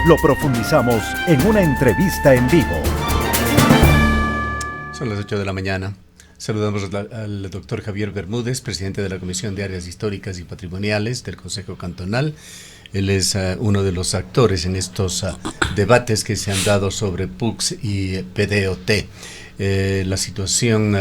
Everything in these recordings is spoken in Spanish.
Lo profundizamos en una entrevista en vivo. Son las 8 de la mañana. Saludamos al doctor Javier Bermúdez, presidente de la Comisión de Áreas Históricas y Patrimoniales del Consejo Cantonal. Él es uno de los actores en estos debates que se han dado sobre PUCS y PDOT. La situación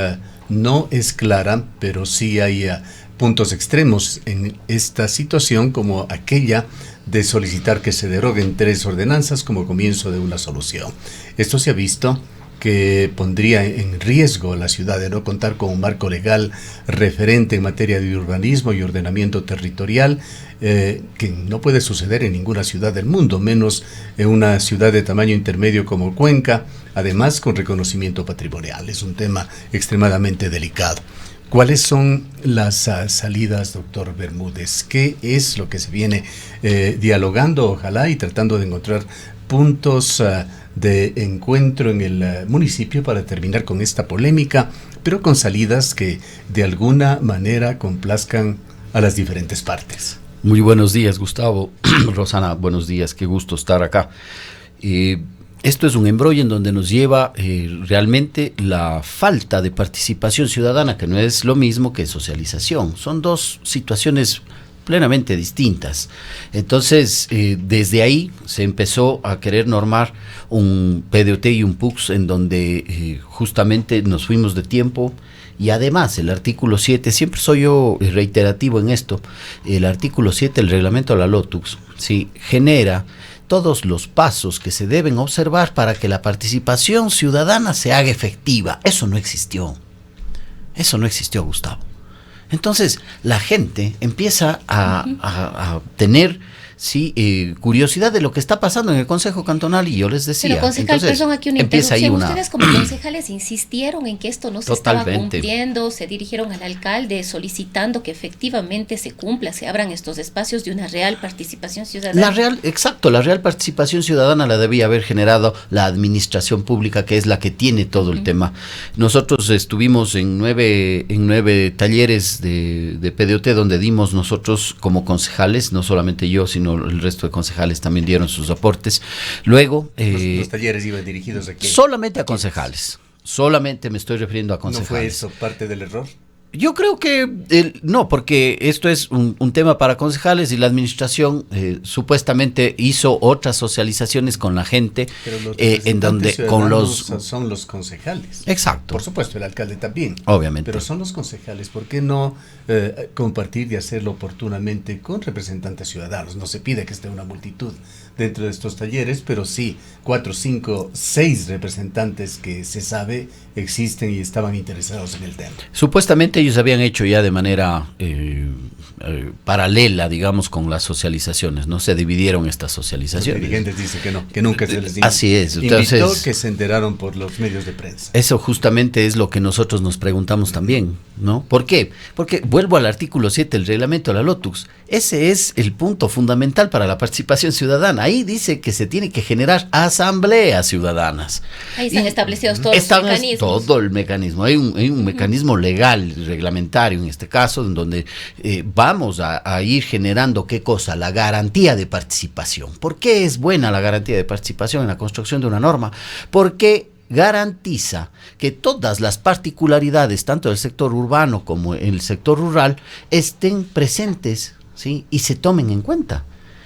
no es clara, pero sí hay puntos extremos en esta situación, como aquella de solicitar que se deroguen 3 ordenanzas como comienzo de una solución. Esto se ha visto que pondría en riesgo a la ciudad de no contar con un marco legal referente en materia de urbanismo y ordenamiento territorial, que no puede suceder en ninguna ciudad del mundo, menos en una ciudad de tamaño intermedio como Cuenca, además con reconocimiento patrimonial. Es un tema extremadamente delicado. ¿Cuáles son las salidas, doctor Bermúdez? ¿Qué es lo que se viene dialogando, ojalá, y tratando de encontrar puntos de encuentro en el municipio para terminar con esta polémica, pero con salidas que de alguna manera complazcan a las diferentes partes? Muy buenos días, Gustavo. Rosana, buenos días, qué gusto estar acá. Esto es un embrollo en donde nos lleva realmente la falta de participación ciudadana, que no es lo mismo que socialización. Son dos situaciones plenamente distintas. Entonces, desde ahí se empezó a querer normar un PDOT y un PUCS en donde justamente nos fuimos de tiempo. Y además el artículo 7, siempre soy yo reiterativo en esto, el artículo 7 del reglamento de la LOTUCS, ¿sí?, genera todos los pasos que se deben observar para que la participación ciudadana se haga efectiva. Eso no existió, Gustavo. Entonces la gente empieza a tener curiosidad de lo que está pasando en el Consejo Cantonal, y yo les decía. Pero, concejal, perdón, aquí una interrupción. Ustedes como concejales insistieron en que esto no se estaba cumpliendo, se dirigieron al alcalde solicitando que efectivamente se cumpla, se abran estos espacios de una real participación ciudadana. La real participación ciudadana la debía haber generado la administración pública, que es la que tiene todo el tema. Nosotros estuvimos en nueve talleres de PDOT, donde dimos nosotros como concejales, no solamente yo, sino el resto de concejales también dieron sus aportes. Luego los talleres iban dirigidos a quién? Solamente a concejales. Solamente me estoy refiriendo a concejales. ¿No fue eso parte del error? Yo creo que no, porque esto es un tema para concejales, y la administración supuestamente hizo otras socializaciones con la gente, pero los en donde con son los concejales. Exacto. Por supuesto, el alcalde también. Obviamente. Pero son los concejales. ¿Por qué no compartir y hacerlo oportunamente con representantes ciudadanos? No se pide que esté una multitud dentro de estos talleres, pero sí 4, 5, 6 representantes que se sabe existen y estaban interesados en el tema. Supuestamente ellos habían hecho ya de manera paralela, digamos, con las socializaciones, ¿no? Se dividieron estas socializaciones. Los dirigentes dicen que no, que nunca se les Así es. Entonces, invitó, que se enteraron por los medios de prensa. Eso justamente es lo que nosotros nos preguntamos también, ¿no? ¿Por qué? Porque vuelvo al artículo 7 del reglamento de la LOTUCS. Ese es el punto fundamental para la participación ciudadana. Ahí dice que se tiene que generar asambleas ciudadanas. Ahí están establecidos todos los mecanismos. Todo el mecanismo. Hay un mecanismo legal, reglamentario en este caso, en donde vamos a ir generando, ¿qué cosa? La garantía de participación. ¿Por qué es buena la garantía de participación en la construcción de una norma? Porque garantiza que todas las particularidades, tanto del sector urbano como en el sector rural, estén presentes, ¿sí?, y se tomen en cuenta.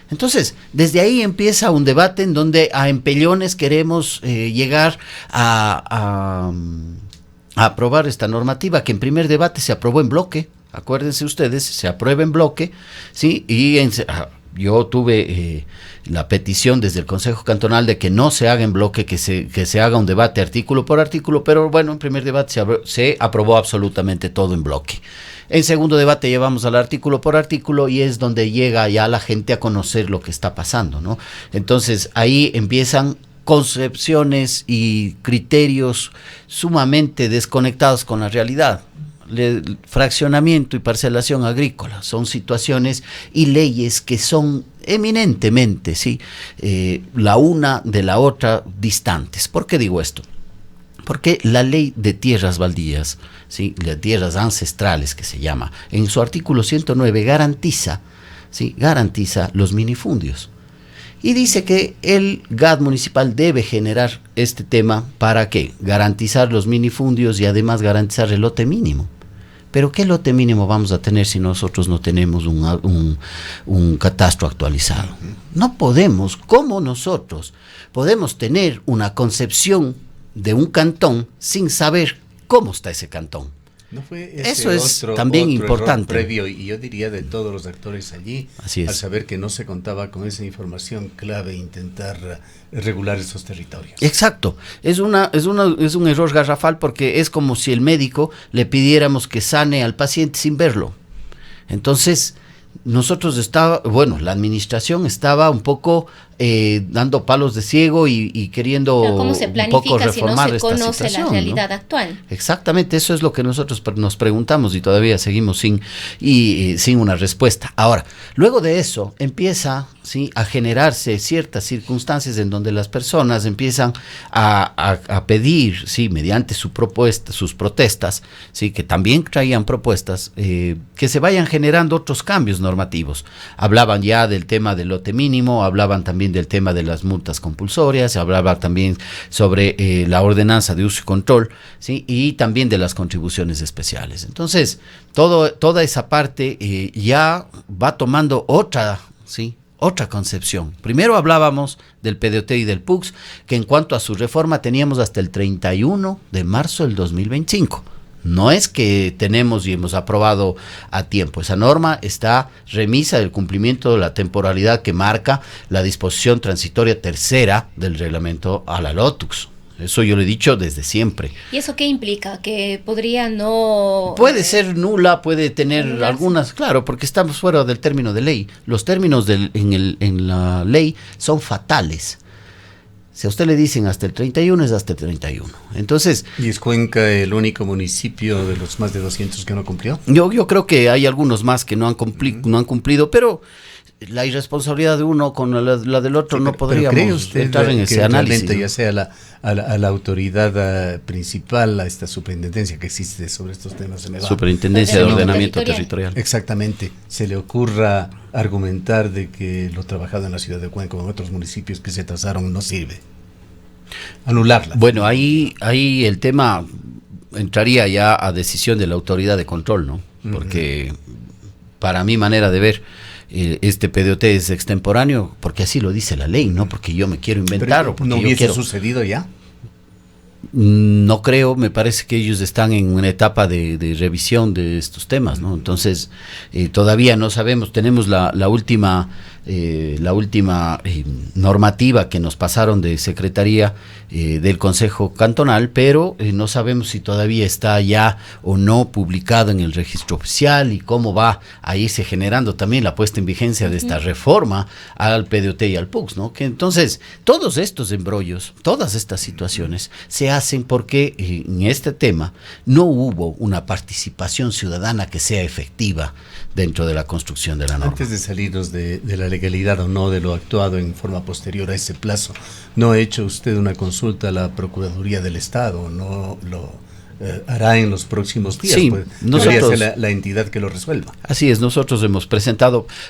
Entonces, desde ahí empieza un debate en donde a empellones queremos llegar a aprobar esta normativa, que en primer debate se aprobó en bloque. Acuérdense ustedes, se aprueba en bloque, ¿sí? Y yo tuve la petición desde el Consejo Cantonal de que no se haga en bloque, que se haga un debate artículo por artículo, pero bueno, en primer debate se aprobó absolutamente todo en bloque. En segundo debate llevamos al artículo por artículo, y es donde llega ya la gente a conocer lo que está pasando, ¿no? Entonces ahí empiezan concepciones y criterios sumamente desconectados con la realidad. Fraccionamiento y parcelación agrícola son situaciones y leyes que son eminentemente, ¿sí?, la una de la otra distantes. ¿Por qué digo esto? Porque la ley de tierras baldías, ¿sí?, de tierras ancestrales, que se llama, en su artículo 109 garantiza, ¿sí?, garantiza los minifundios. y dice que el GAD municipal debe generar este tema para ¿qué? Garantizar los minifundios y además garantizar el lote mínimo. Pero ¿qué lote mínimo vamos a tener si nosotros no tenemos un catastro actualizado? No podemos, ¿cómo nosotros podemos tener una concepción de un cantón sin saber cómo está ese cantón? ¿No fue eso es también importante previo, y yo diría de todos los actores allí, al saber que no se contaba con esa información clave, intentar regular esos territorios? Exacto, es un error garrafal, porque es como si el médico le pidiéramos que sane al paciente sin verlo. Entonces nosotros la administración estaba un poco dando palos de ciego y queriendo ¿cómo se planifica un poco reformar esta situación? Si no se conoce la realidad actual. Exactamente, eso es lo que nosotros nos preguntamos y todavía seguimos sin una respuesta. Ahora, luego de eso empieza a generarse ciertas circunstancias en donde las personas empiezan a pedir, mediante sus protestas, que también traían propuestas, que se vayan generando otros cambios normativos. Hablaban ya del tema del lote mínimo, hablaban también del tema de las multas compulsorias, se hablaba también sobre la ordenanza de uso y control, y también de las contribuciones especiales. Entonces, toda esa parte ya va tomando otra concepción. Primero hablábamos del PDOT y del PUCS, que en cuanto a su reforma teníamos hasta el 31 de marzo del 2025. No es que tenemos y hemos aprobado a tiempo. Esa norma está remisa del cumplimiento de la temporalidad que marca la disposición transitoria tercera del reglamento a la LOTUX. Eso yo lo he dicho desde siempre. ¿Y eso qué implica? ¿Que podría no...? Puede ser nula, puede tener algunas, claro, porque estamos fuera del término de ley. Los términos en la ley son fatales. Si a usted le dicen hasta el 31, es hasta el 31. Entonces... ¿Y es Cuenca el único municipio de los más de 200 que no cumplió? Yo creo que hay algunos más que no han cumplido, pero la irresponsabilidad de uno con la del otro, no podríamos entrar en ese análisis, ¿no? Ya sea a la autoridad principal, a esta superintendencia que existe sobre estos temas. Superintendencia de Ordenamiento Territorial. Exactamente. Se le ocurra argumentar de que lo trabajado en la ciudad de Cuenca o en otros municipios que se atrasaron no sirve. Anularla. Bueno, ahí el tema entraría ya a decisión de la autoridad de control, ¿no? Porque para mi manera de ver, este PDOT es extemporáneo porque así lo dice la ley, no porque yo me quiero inventar. Pero, o porque ¿no hubiese sucedido ya? No creo, me parece que ellos están en una etapa de revisión de estos temas, ¿no? Entonces, todavía no sabemos, tenemos la última normativa que nos pasaron de Secretaría del Consejo Cantonal, pero no sabemos si todavía está ya o no publicado en el registro oficial y cómo va a irse generando también la puesta en vigencia de esta reforma al PDOT y al PUCS, ¿no? Que entonces, todos estos embrollos, todas estas situaciones se hacen porque en este tema no hubo una participación ciudadana que sea efectiva dentro de la construcción de la norma. Antes de salirnos de la legalidad o no de lo actuado en forma posterior a ese plazo, ¿no ha hecho usted una consulta a la Procuraduría del Estado? ¿No lo hará en los próximos días? Sí, pues, nosotros, debería ser la entidad que lo resuelva. Así es, nosotros hemos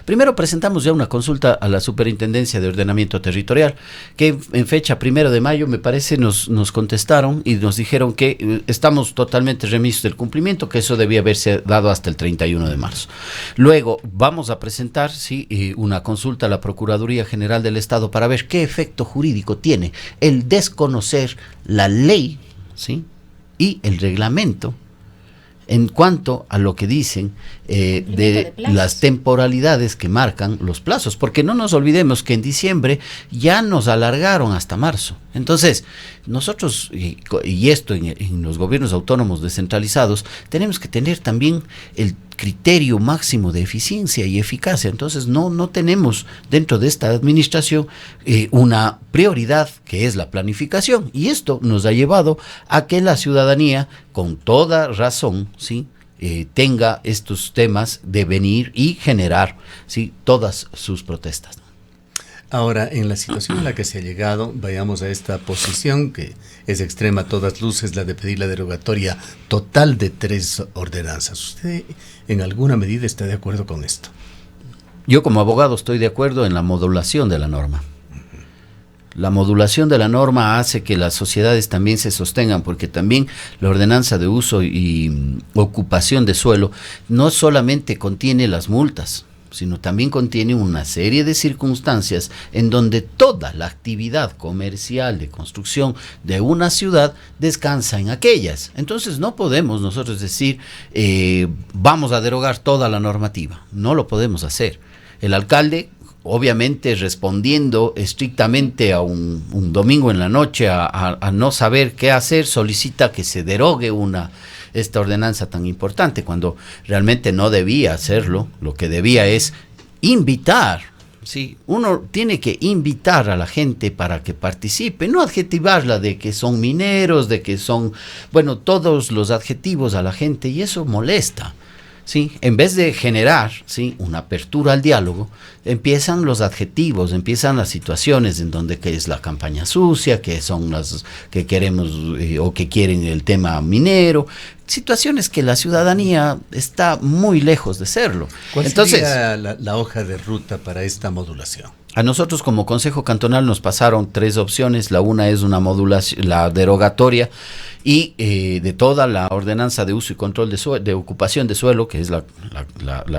primero presentamos ya una consulta a la Superintendencia de Ordenamiento Territorial, que en fecha 1 de mayo, me parece, nos contestaron y nos dijeron que estamos totalmente remisos del cumplimiento, que eso debía haberse dado hasta el 31 de marzo. Luego vamos a presentar una consulta a la Procuraduría General del Estado para ver qué efecto jurídico tiene el desconocer la ley, y el reglamento en cuanto a lo que dicen de las temporalidades que marcan los plazos, porque no nos olvidemos que en diciembre ya nos alargaron hasta marzo. Entonces, nosotros, y esto en los gobiernos autónomos descentralizados, tenemos que tener también el criterio máximo de eficiencia y eficacia. Entonces no tenemos dentro de esta administración una prioridad que es la planificación, y esto nos ha llevado a que la ciudadanía, con toda razón, tenga estos temas de venir y generar todas sus protestas. Ahora, en la situación en la que se ha llegado, vayamos a esta posición que es extrema a todas luces, la de pedir la derogatoria total de 3 ordenanzas. ¿Usted en alguna medida está de acuerdo con esto? Yo como abogado estoy de acuerdo en la modulación de la norma. La modulación de la norma hace que las sociedades también se sostengan, porque también la ordenanza de uso y ocupación de suelo no solamente contiene las multas, sino también contiene una serie de circunstancias en donde toda la actividad comercial de construcción de una ciudad descansa en aquellas. Entonces no podemos nosotros decir, vamos a derogar toda la normativa. No lo podemos hacer. El alcalde, obviamente respondiendo estrictamente a un domingo en la noche a no saber qué hacer, solicita que se derogue esta ordenanza tan importante, cuando realmente no debía hacerlo. Lo que debía es invitar, ¿sí? Uno tiene que invitar a la gente para que participe, no adjetivarla de que son mineros, de que son, bueno, todos los adjetivos a la gente, y eso molesta. ¿Sí? En vez de generar, ¿sí?, una apertura al diálogo, empiezan los adjetivos, empiezan las situaciones en donde que es la campaña sucia, que son las que queremos o que quieren el tema minero, situaciones que la ciudadanía está muy lejos de serlo. ¿Cuál sería la hoja de ruta para esta modulación? A nosotros como Consejo Cantonal nos pasaron 3 opciones. La una es una modulación, la derogatoria y de toda la ordenanza de uso y control de ocupación de suelo, que es la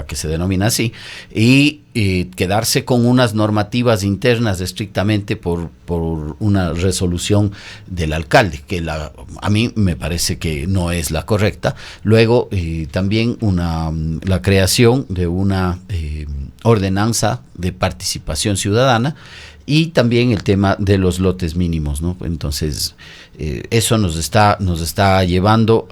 que se denomina así, y quedarse con unas normativas internas estrictamente por una resolución del alcalde, que a mí me parece que no es la correcta. Luego también la creación de una ordenanza de participación ciudadana, y también el tema de los lotes mínimos, ¿no? Entonces, eso nos está llevando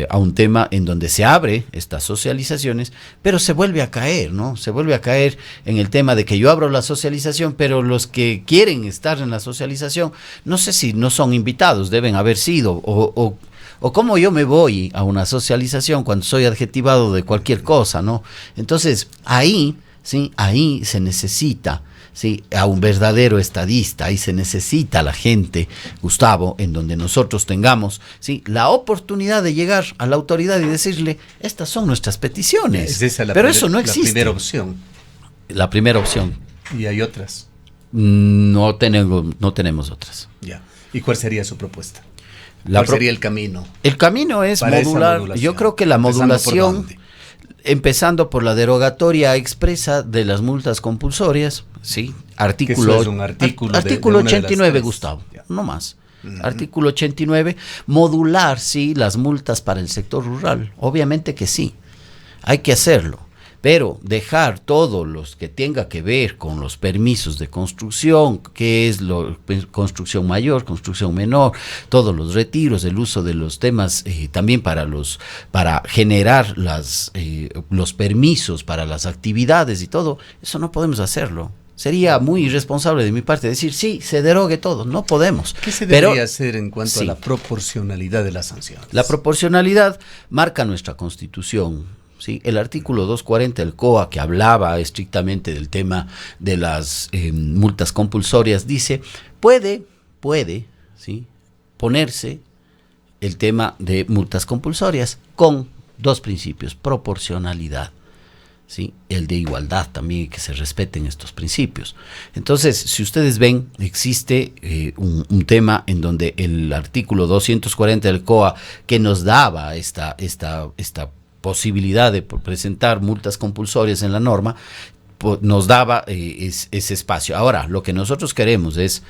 a un tema en donde se abre estas socializaciones, pero se vuelve a caer, ¿no? Se vuelve a caer en el tema de que yo abro la socialización, pero los que quieren estar en la socialización, no sé si no son invitados, deben haber sido, o cómo yo me voy a una socialización cuando soy adjetivado de cualquier cosa, ¿no? Entonces, ahí se necesita, ¿sí?, a un verdadero estadista. Ahí se necesita a la gente, Gustavo, en donde nosotros tengamos, ¿sí?, la oportunidad de llegar a la autoridad y decirle, estas son nuestras peticiones. Pero eso no existe. La primera opción. La primera opción. ¿Y hay otras? No tenemos otras. Ya. ¿Y cuál sería su propuesta? ¿Cuál sería el camino? El camino es modular. Yo creo que la modulación, empezando por la derogatoria expresa de las multas compulsorias, ¿sí? Artículo 89, Gustavo, no más. Artículo 89, modular, sí, las multas para el sector rural. Obviamente que sí, hay que hacerlo. Pero dejar todo lo que tenga que ver con los permisos de construcción, que es construcción mayor, construcción menor, todos los retiros, el uso de los temas también para generar los permisos para las actividades y todo, eso no podemos hacerlo. Sería muy irresponsable de mi parte decir, sí, se derogue todo. No podemos. ¿Qué se debería hacer en cuanto a la proporcionalidad de las sanciones? La proporcionalidad marca nuestra Constitución. ¿Sí? El artículo 240 del COA, que hablaba estrictamente del tema de las multas compulsorias, dice, puede, ¿sí?, ponerse el tema de multas compulsorias con 2 principios: proporcionalidad, ¿sí?, el de igualdad también, que se respeten estos principios. Entonces, si ustedes ven, existe un tema en donde el artículo 240 del COA, que nos daba esta posibilidad de presentar multas compulsorias en la norma, nos daba ese espacio. Ahora, lo que nosotros queremos es,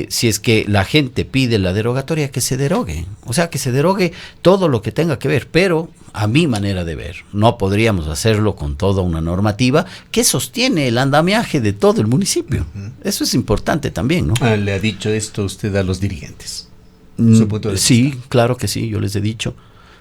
si es que la gente pide la derogatoria, que se derogue. O sea, que se derogue todo lo que tenga que ver, pero a mi manera de ver, no podríamos hacerlo con toda una normativa que sostiene el andamiaje de todo el municipio. Eso es importante también, ¿no? ¿Le ha dicho esto usted a los dirigentes? Sí, claro que sí, yo les he dicho.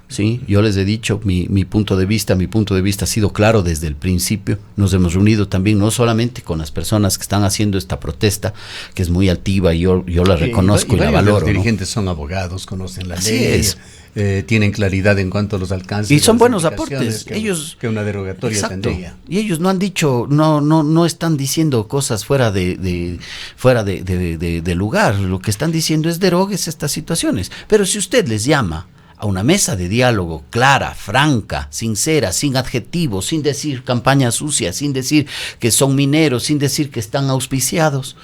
Sí, yo les he dicho mi punto de vista ha sido claro desde el principio. Nos hemos reunido también no solamente con las personas que están haciendo esta protesta, que es muy altiva, y yo la reconozco y la valoro. Los dirigentes son abogados, conocen la ley, tienen claridad en cuanto a los alcances. Y son buenos aportes. Ellos, que una derogatoria tendría. Y ellos no han dicho, no están diciendo cosas fuera de lugar. Lo que están diciendo es derogues estas situaciones. Pero si usted les llama a una mesa de diálogo clara, franca, sincera, sin adjetivos, sin decir campaña sucia, sin decir que son mineros, sin decir que están auspiciados,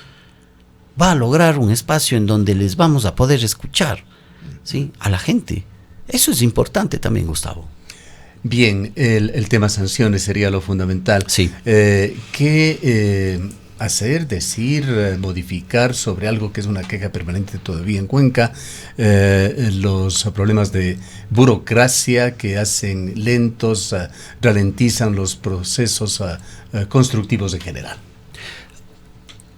va a lograr un espacio en donde les vamos a poder escuchar, ¿sí?, a la gente. Eso es importante también, Gustavo. Bien, el tema sanciones sería lo fundamental. Sí. ¿Qué hacer, decir, modificar sobre algo que es una queja permanente todavía en Cuenca? Los problemas de burocracia que hacen lentos, ralentizan los procesos constructivos en general.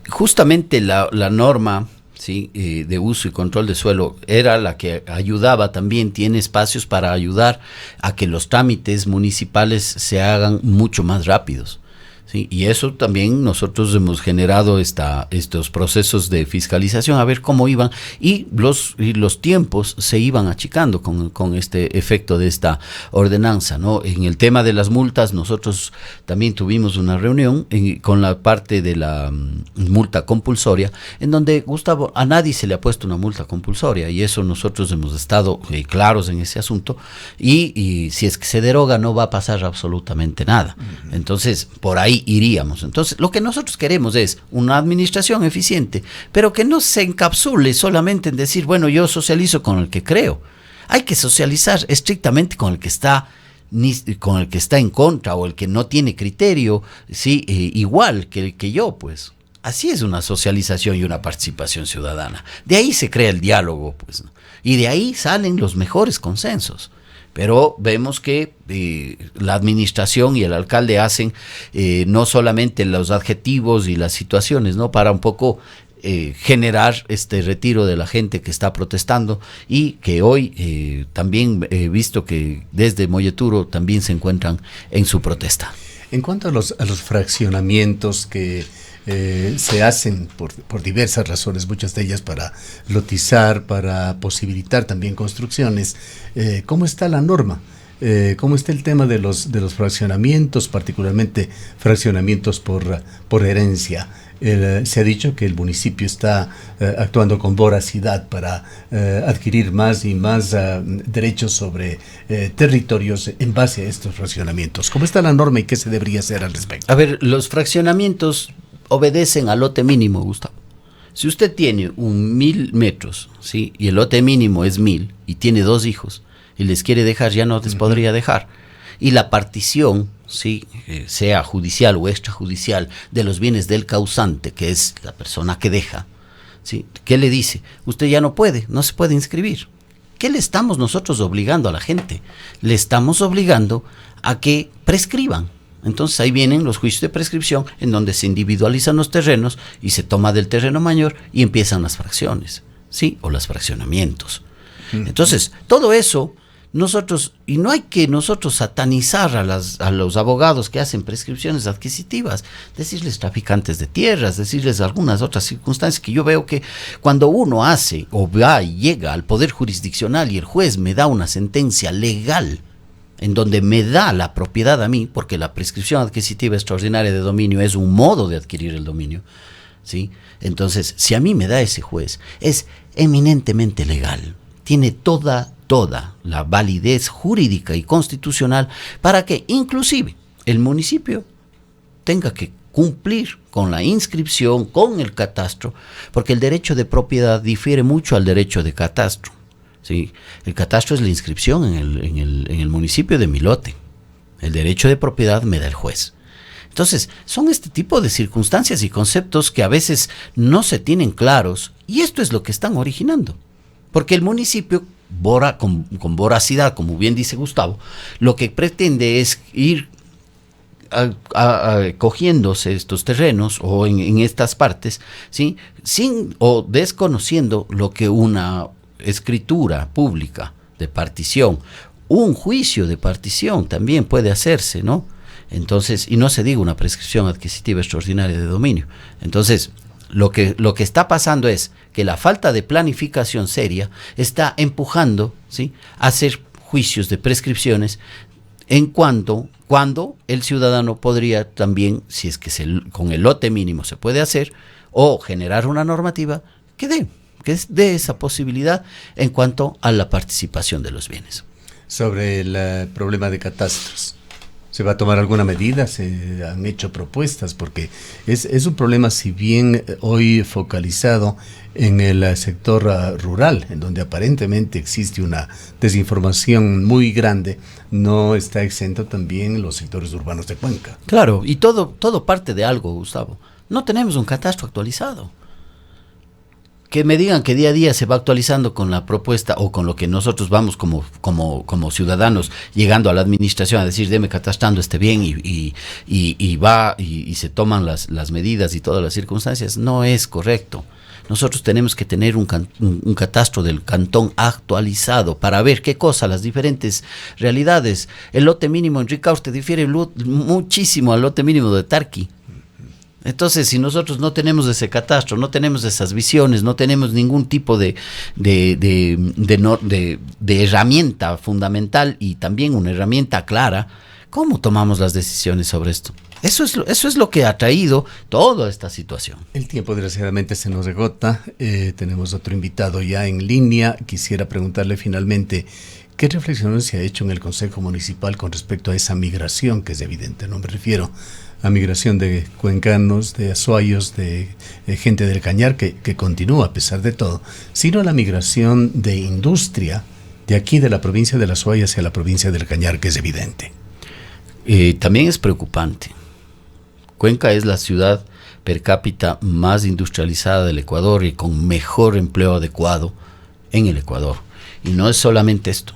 Justamente la norma, ¿sí?, de uso y control de suelo era la que ayudaba también, tiene espacios para ayudar a que los trámites municipales se hagan mucho más rápidos. Sí, y eso también nosotros hemos generado estos procesos de fiscalización, a ver cómo iban, y los tiempos se iban achicando con este efecto de esta ordenanza, ¿no? En el tema de las multas, nosotros también tuvimos una reunión con la parte de la multa compulsoria, en donde, Gustavo, a nadie se le ha puesto una multa compulsoria, y eso nosotros hemos estado claros en ese asunto, y si es que se deroga no va a pasar absolutamente nada. Entonces, por ahí iríamos. Entonces, lo que nosotros queremos es una administración eficiente, pero que no se encapsule solamente en decir, bueno, yo socializo con el que creo. Hay que socializar estrictamente con el que está en contra, o el que no tiene criterio, sí, igual que yo, pues. Así es una socialización y una participación ciudadana. De ahí se crea el diálogo, pues, ¿no? Y de ahí salen los mejores consensos. Pero vemos que la administración y el alcalde hacen no solamente los adjetivos y las situaciones, ¿no?, para un poco generar este retiro de la gente que está protestando, y que hoy también he visto que desde Molleturo también se encuentran en su protesta. En cuanto a los fraccionamientos que se hacen por diversas razones, muchas de ellas para lotizar, para posibilitar también construcciones, ¿cómo está la norma? ¿Cómo está el tema de los fraccionamientos, particularmente fraccionamientos por herencia? Se ha dicho que el municipio está actuando con voracidad para adquirir más y más derechos sobre territorios en base a estos fraccionamientos. ¿Cómo está la norma y qué se debería hacer al respecto? A ver, los fraccionamientos obedecen al lote mínimo, Gustavo. Si usted tiene 1,000 metros, ¿sí?, y el lote mínimo es 1,000, y tiene 2 hijos, y les quiere dejar, ya no les podría dejar. Y la partición, ¿sí?, sea judicial o extrajudicial, de los bienes del causante, que es la persona que deja, ¿sí?, ¿qué le dice? Usted ya no se puede inscribir. ¿Qué le estamos nosotros obligando a la gente? Le estamos obligando a que prescriban. Entonces ahí vienen los juicios de prescripción, en donde se individualizan los terrenos y se toma del terreno mayor y empiezan las fracciones, ¿sí?, o los fraccionamientos. Entonces, todo eso nosotros, y no hay que nosotros satanizar a los abogados que hacen prescripciones adquisitivas, decirles traficantes de tierras, decirles algunas otras circunstancias que yo veo que cuando uno hace o va y llega al poder jurisdiccional y el juez me da una sentencia legal en donde me da la propiedad a mí, porque la prescripción adquisitiva extraordinaria de dominio es un modo de adquirir el dominio, ¿sí? Entonces, si a mí me da ese juez, es eminentemente legal, tiene toda la validez jurídica y constitucional para que inclusive el municipio tenga que cumplir con la inscripción, con el catastro, porque el derecho de propiedad difiere mucho al derecho de catastro. Sí, el catastro es la inscripción en el municipio de mi lote. El derecho de propiedad me da el juez. Entonces, son este tipo de circunstancias y conceptos que a veces no se tienen claros, y esto es lo que están originando. Porque el municipio, con voracidad, como bien dice Gustavo, lo que pretende es ir cogiéndose estos terrenos o en estas partes, ¿sí?, o desconociendo lo que una escritura pública de partición, un juicio de partición también puede hacerse, ¿no? Entonces, y no se diga una prescripción adquisitiva extraordinaria de dominio. Entonces, lo que está pasando es que la falta de planificación seria está empujando, ¿sí?, a hacer juicios de prescripciones cuando el ciudadano podría también, si es que con el lote mínimo se puede hacer, o generar una normativa que dé esa posibilidad en cuanto a la participación de los bienes. Sobre el problema de catastros. ¿Se va a tomar alguna medida? ¿Se han hecho propuestas? Porque es un problema, si bien hoy focalizado en el sector rural, en donde aparentemente existe una desinformación muy grande, no está exento también los sectores urbanos de Cuenca. Claro, y todo parte de algo, Gustavo. No tenemos un catastro actualizado. Que me digan que día a día se va actualizando con la propuesta o con lo que nosotros vamos como ciudadanos llegando a la administración a decir, deme catastrando esté bien y se toman las medidas y todas las circunstancias, no es correcto. Nosotros tenemos que tener un catastro del cantón actualizado para ver qué cosa, las diferentes realidades. El lote mínimo en Ricaurte difiere muchísimo al lote mínimo de Tarqui. Entonces, si nosotros no tenemos ese catastro, no tenemos esas visiones, no tenemos ningún tipo de herramienta fundamental y también una herramienta clara, ¿cómo tomamos las decisiones sobre esto? Eso es lo que ha traído toda esta situación. El tiempo desgraciadamente se nos agota. Tenemos otro invitado ya en línea. Quisiera preguntarle finalmente, ¿qué reflexiones se ha hecho en el Consejo Municipal con respecto a esa migración que es evidente? No me refiero a migración de cuencanos, de azuayos, de gente del Cañar, que continúa a pesar de todo, sino la migración de industria de aquí de la provincia de la Azuay hacia la provincia del Cañar, que es evidente. También es preocupante. Cuenca es la ciudad per cápita más industrializada del Ecuador y con mejor empleo adecuado en el Ecuador. Y no es solamente esto.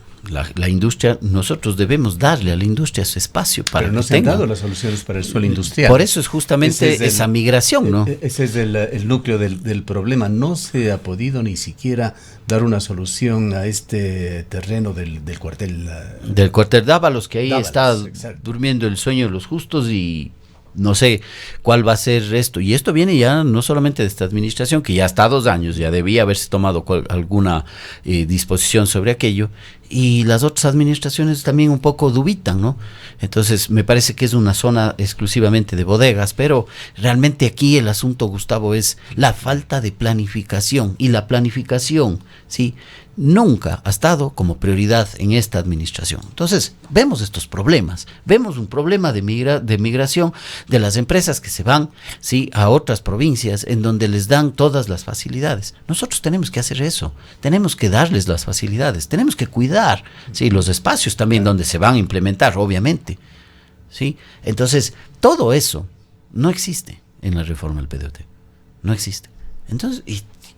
La industria, nosotros debemos darle a la industria su espacio para Pero no se han dado las soluciones para el suelo industrial. Por eso es justamente esa migración, ¿no? Ese es el núcleo del problema. No se ha podido ni siquiera dar una solución a este terreno del cuartel. Del cuartel Dávalos, que ahí Dávalos, está exacto, durmiendo el sueño de los justos y no sé cuál va a ser esto. Y esto viene ya no solamente de esta administración, que ya está 2 años, ya debía haberse tomado alguna disposición sobre aquello, y las otras administraciones también un poco dubitan, ¿no? Entonces me parece que es una zona exclusivamente de bodegas, pero realmente aquí el asunto, Gustavo, es la falta de planificación, y la planificación, ¿sí?, nunca ha estado como prioridad en esta administración. Entonces, vemos estos problemas, vemos un problema de migración de las empresas que se van, ¿sí?, a otras provincias en donde les dan todas las facilidades. Nosotros tenemos que hacer eso, tenemos que darles las facilidades, tenemos que cuidar, ¿sí?, los espacios también donde se van a implementar, obviamente, ¿sí? Entonces, todo eso no existe en la reforma del PDOT, no existe. Entonces,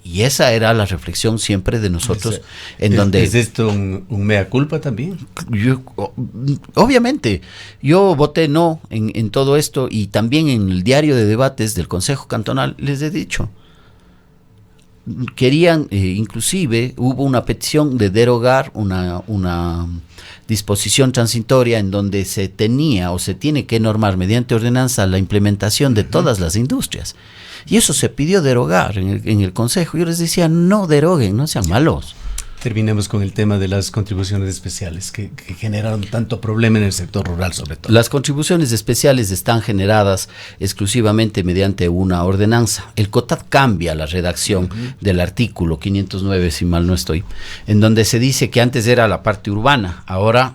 y esa era la reflexión siempre de nosotros, ¿Es esto un mea culpa también? Obviamente, yo voté no en todo esto, y también en el diario de debates del Consejo Cantonal les he dicho, querían, inclusive hubo una petición de derogar una disposición transitoria en donde se tenía o se tiene que normar mediante ordenanza la implementación de todas las industrias. Y eso se pidió derogar en el Consejo. Yo les decía, no deroguen, no sean malos. Terminemos con el tema de las contribuciones especiales que generaron tanto problema en el sector rural, sobre todo. Las contribuciones especiales están generadas exclusivamente mediante una ordenanza. El COTAD cambia la redacción del artículo 509, si mal no estoy, en donde se dice que antes era la parte urbana, ahora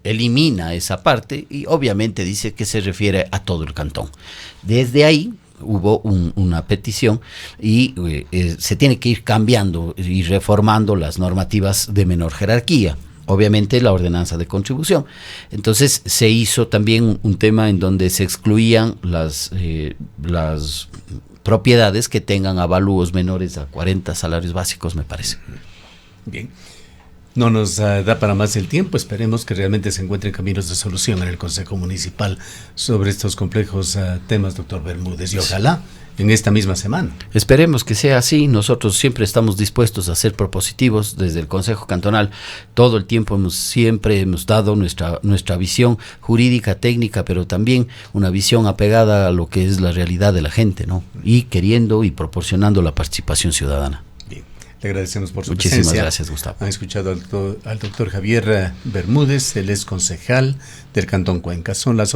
elimina esa parte y obviamente dice que se refiere a todo el cantón. Desde ahí hubo una petición y se tiene que ir cambiando y reformando las normativas de menor jerarquía, obviamente la ordenanza de contribución. Entonces se hizo también un tema en donde se excluían las propiedades que tengan avalúos menores a 40 salarios básicos, me parece. Bien. No nos da para más el tiempo. Esperemos que realmente se encuentren caminos de solución en el Consejo Municipal sobre estos complejos temas, doctor Bermúdez, y ojalá en esta misma semana. Esperemos que sea así. Nosotros siempre estamos dispuestos a ser propositivos desde el Consejo Cantonal. Todo el tiempo siempre hemos dado nuestra visión jurídica, técnica, pero también una visión apegada a lo que es la realidad de la gente, ¿no? Y queriendo y proporcionando la participación ciudadana. Le agradecemos por su Muchísimas presencia. Gracias, Gustavo. Han escuchado al doctor Javier Bermúdez, él es concejal del Cantón Cuenca. Son las